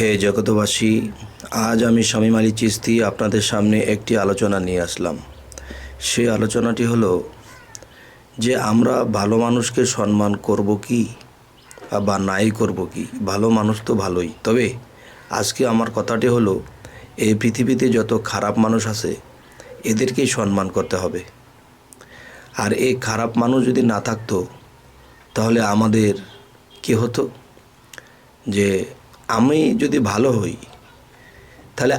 হে জগতবাসী, আজ আমি শামীম আলী চিশতি আপনাদের সামনে একটি আলোচনা নিয়ে আসলাম। সেই আলোচনাটি হলো যে আমরা ভালো মানুষকে সম্মান করব কি বা নাই করব কি। ভালো মানুষ তো ভালোই, তবে আজকে আমার কথাটি হলো এই পৃথিবীতে যত খারাপ মানুষ আছে এদেরকেই সম্মান করতে হবে। আর এই খারাপ মানুষ যদি না থাকতো তাহলে আমাদের কি হতো, যে আমি যদি ভালো হই তাহলে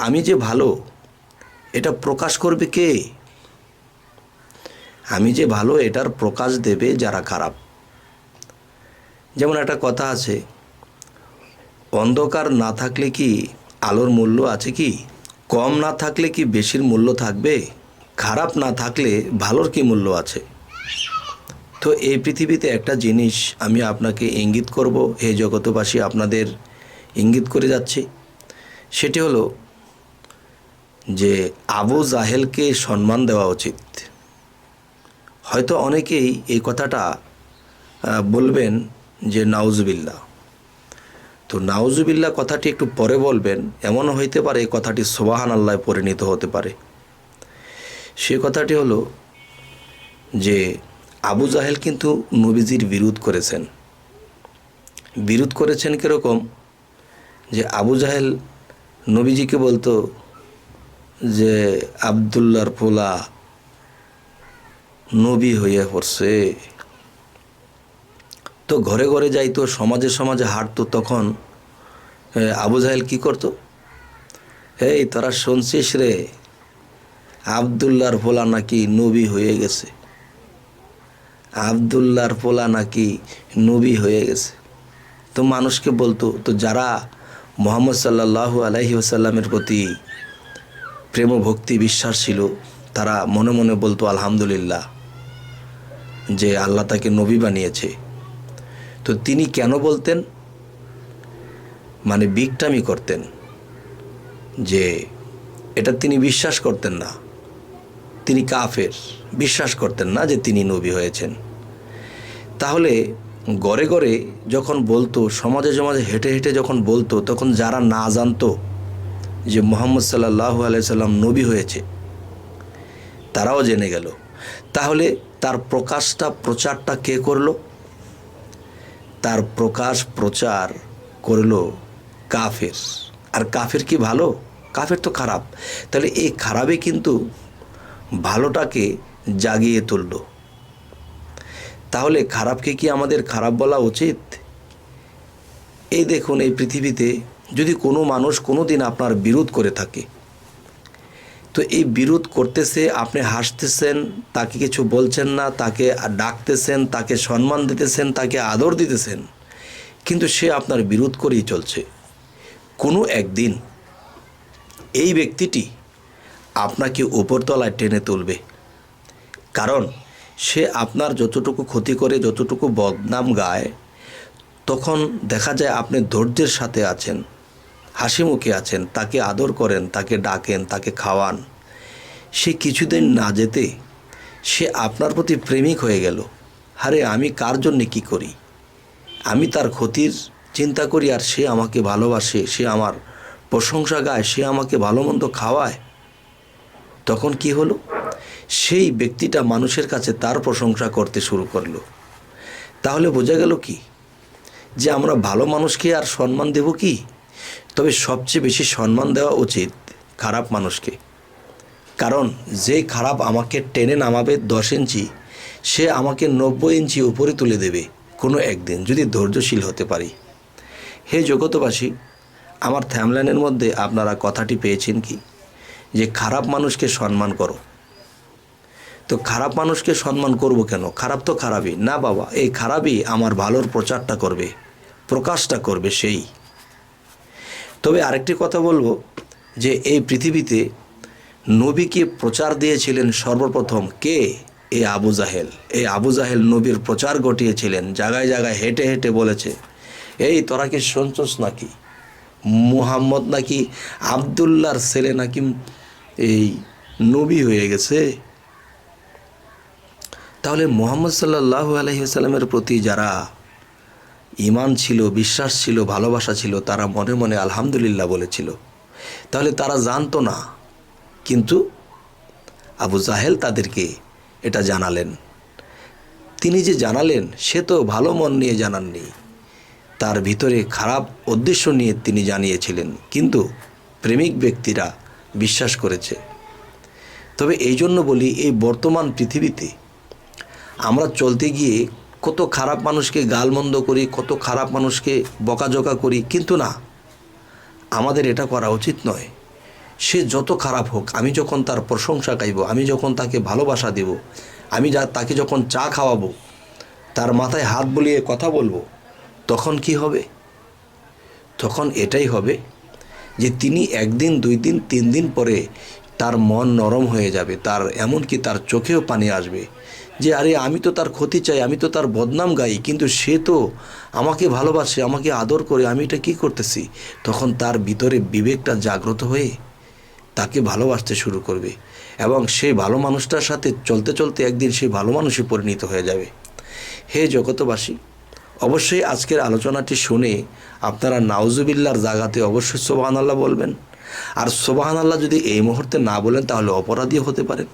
আমি যে ভালো এটা প্রকাশ করবে কে? আমি যে ভালো এটার প্রকাশ দেবে যারা খারাপ। যেমন একটা কথা আছে, অন্ধকার না থাকলে কি আলোর মূল্য আছে কি? কম না থাকলে কি বেশির মূল্য থাকবে? খারাপ না থাকলে ভালোর কি মূল্য আছে? তো এই পৃথিবীতে একটা জিনিস আমি আপনাকে ইঙ্গিত করব, হে জগতবাসী, আপনাদের ইঙ্গিত করে যাচ্ছি। সেটি হলো যে আবু জাহেলকে সম্মান দেওয়া উচিত। হয়তো অনেকেই এই কথাটা বলবেন যে নাউজুবিল্লাহ। তো নাউজুবিল্লাহ কথাটি একটু পরে বলবেন, এমনও হইতে পারে এই কথাটি সুবহানাল্লাহ পরিণত হতে পারে। সে কথাটি হলো যে আবু জাহেল কিন্তু নবীজির বিরোধ করেছেন কীরকম, যে আবু জাহেল নবীজিকে বলতো যে আবদুল্লাহর পোলা নবী হইয়া পড়ছে। তো ঘরে ঘরে যাইতো, সমাজে সমাজে হাঁটতো, তখন আবু জাহেল কী করতো, এই তোরা শুনছিস রে, আবদুল্লাহর পোলা নাকি নবী হয়ে গেছে, আবদুল্লাহর পোলা নাকি নবী হয়ে গেছে। তো মানুষকে বলতো, তো যারা মুহাম্মদ সাল্লাল্লাহু আলাইহি ওয়াসাল্লামের প্রতি প্রেম ভক্তি বিশ্বাস ছিল তারা মনে মনে বলতো আলহামদুলিল্লাহ যে আল্লাহ তাকে নবী বানিয়েছে। তো তিনি কেন বলতেন? মানে বিগটামি করতেন, যে এটা তিনি বিশ্বাস করতেন না, তিনি কাফের, বিশ্বাস করতেন না যে তিনি নবী হয়েছেন। তাহলে ঘরে ঘরে যখন বলতো, সমাজে সমাজে হেঁটে হেঁটে যখন বলতো, তখন যারা না জানতো যে মুহাম্মদ সাল্লাল্লাহু আলাইহি সাল্লাম নবী হয়েছে তারাও জেনে গেল। তাহলে তার প্রচারটা কে করলো? তার প্রচার করলো কাফের। আর কাফের কি ভালো? কাফের তো খারাপ। তাহলে এই খারাপই কিন্তু ভালোটাকে জাগিয়ে তুলল। তাহলে খারাপকে কি আমাদের খারাপ বলা উচিত? এই দেখুন, এই পৃথিবীতে যদি কোনো মানুষ কোনো দিন আপনার বিরোধ করে থাকে, তো এই বিরোধ করতেছে, আপনি হাসতেছেন, তাকে কিছু বলছেন না, তাকে ডাকতেছেন, তাকে সম্মান দিতেছেন, তাকে আদর দিতেছেন, কিন্তু সে আপনার বিরোধ করেই চলছে। কোনো একদিন এই ব্যক্তিটি আপনাকে উপরতলায় টেনে তুলবে, কারণ সে আপনার যতটুকু ক্ষতি করে, যতটুকু বদনাম গায়, তখন দেখা যায় আপনি ধৈর্যের সাথে আছেন, হাসি মুখে আছেন, তাকে আদর করেন, তাকে ডাকেন, তাকে খাওয়ান। সে কিছুদিন না যেতে সে আপনার প্রতি প্রেমিক হয়ে গেল। আরে আমি কার জন্যে কী করি, আমি তার ক্ষতির চিন্তা করি আর সে আমাকে ভালোবাসে, সে আমার প্রশংসা গায়, সে আমাকে ভালো মন্দ খাওয়ায়। তখন কি হলো, সেই ব্যক্তিটা মানুষের কাছে তার প্রশংসা করতে শুরু করলো। তাহলে বোঝা গেল কি, যে আমরা ভালো মানুষকে আর সম্মান দেব কি? তবে সবচেয়ে বেশি সম্মান দেওয়া উচিত খারাপ মানুষকে। কারণ যে খারাপ আমাকে টেনে নামাবে 10 ইঞ্চি, সে আমাকে 90 ইঞ্চি উপরে তুলে দেবে কোনো একদিন, যদি ধৈর্যশীল হতে পারি। হে জগতবাসী, আমার থাম্বনেলের মধ্যে আপনারা কথাটি পেয়েছেন কি, যে খারাপ মানুষকে সম্মান করো। তো খারাপ মানুষকে সম্মান করব কেন? খারাপ তো খারাপই না বাবা, এই খারাপই আমার ভালোর প্রচারটা করবে, প্রকাশটা করবে সেই। তবে আরেকটি কথা বলবো, যে এই পৃথিবীতে নবীকে প্রচার দিয়েছিলেন সর্বপ্রথম কে? এই আবু জাহেল। এই আবু জাহেল নবীর প্রচার ঘটিয়েছিলেন, জায়গায় জায়গায় হেঁটে হেঁটে বলেছে, এই তোরা কি শুনছস নাকি মুহাম্মদ নাকি আবদুল্লাহর ছেলে নাকি এই নবী হয়ে গেছে? তাহলে মুহাম্মদ সাল্লাল্লাহু আলাইহি ওয়াসাল্লামের প্রতি যারা ঈমান ছিল, বিশ্বাস ছিল, ভালোবাসা ছিল, তারা মনে মনে আলহামদুলিল্লাহ বলেছিল। তাহলে তারা জানতো না, কিন্তু আবু জাহেল তাদেরকে এটা জানালেন। তিনি যে জানালেন সে তো ভালো মন নিয়ে জানাননি, তার ভিতরে খারাপ উদ্দেশ্য নিয়ে তিনি জানিয়েছিলেন, কিন্তু প্রেমিক ব্যক্তিরা বিশ্বাস করেছে। তবে এই জন্য বলি, এই বর্তমান পৃথিবীতে আমরা চলতে গিয়ে কত খারাপ মানুষকে গালমন্দ করি, কত খারাপ মানুষকে বকাঝকা করি, কিন্তু না, আমাদের এটা করা উচিত নয়। সে যত খারাপ হোক, আমি যখন তার প্রশংসা গাইব, আমি যখন তাকে ভালোবাসা দেব, আমি তাকে যখন চা খাওয়াবো, তার মাথায় হাত বুলিয়ে কথা বলবো, তখন কি হবে? তখন এটাই হবে যে তিনি একদিন, 2 দিন, 3 দিন পরে তার মন নরম হয়ে যাবে, তার এমনকি তার চোখেও পানি আসবে যে আরে আমি তো তার ক্ষতি চাই, আমি তো তার বদনাম গাই, কিন্তু সে তো আমাকে ভালোবাসে, আমাকে আদর করে, আমি এটা কী করতেছি? তখন তার ভিতরে বিবেকটা জাগ্রত হয়ে তাকে ভালোবাসতে শুরু করবে, এবং সেই ভালো মানুষটার সাথে চলতে চলতে একদিন সেই ভালো মানুষে পরিণত হয়ে যাবে। হে জগতবাসী, অবশ্যই আজকের আলোচনাটি শুনে আপনারা নাউজুবিল্লাহর জায়গাতে অবশ্যই সুবহানাল্লাহ বলবেন। আর সুবহানাল্লাহ যদি এই মুহূর্তে না বলেন তাহলে অপরাধী হতে পারেন।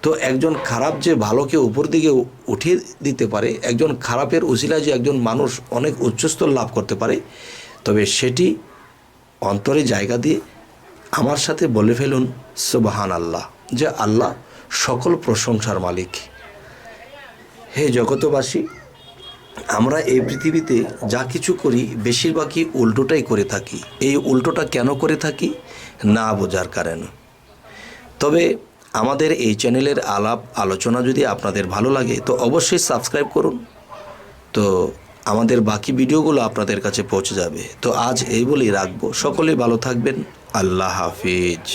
তো একজন খারাপ যে ভালোকে উপর দিকে উঠিয়ে দিতে পারে, একজন খারাপের উসিলায় যে একজন মানুষ অনেক উচ্চস্তর লাভ করতে পারে, তবে সেটি অন্তরে জায়গা দিয়ে আমার সাথে বলে ফেলুন সুবহানাল্লাহ, যে আল্লাহ সকল প্রশংসার মালিক। হে জগতবাসী, আমরা এই পৃথিবীতে যা কিছু করি বেশিরভাগই উল্টোটাই করে থাকি। এই উল্টোটা কেন করে থাকি? না বোঝার কারণে। তবে আমাদের এই চ্যানেলের আলাপ আলোচনা যদি আপনাদের ভালো লাগে তো অবশ্যই সাবস্ক্রাইব করুন, তো আমাদের বাকি ভিডিওগুলো আপনাদের কাছে পৌঁছে যাবে। তো আজ এই বলেই রাখবো, সকলেই ভালো থাকবেন। আল্লাহ হাফিজ।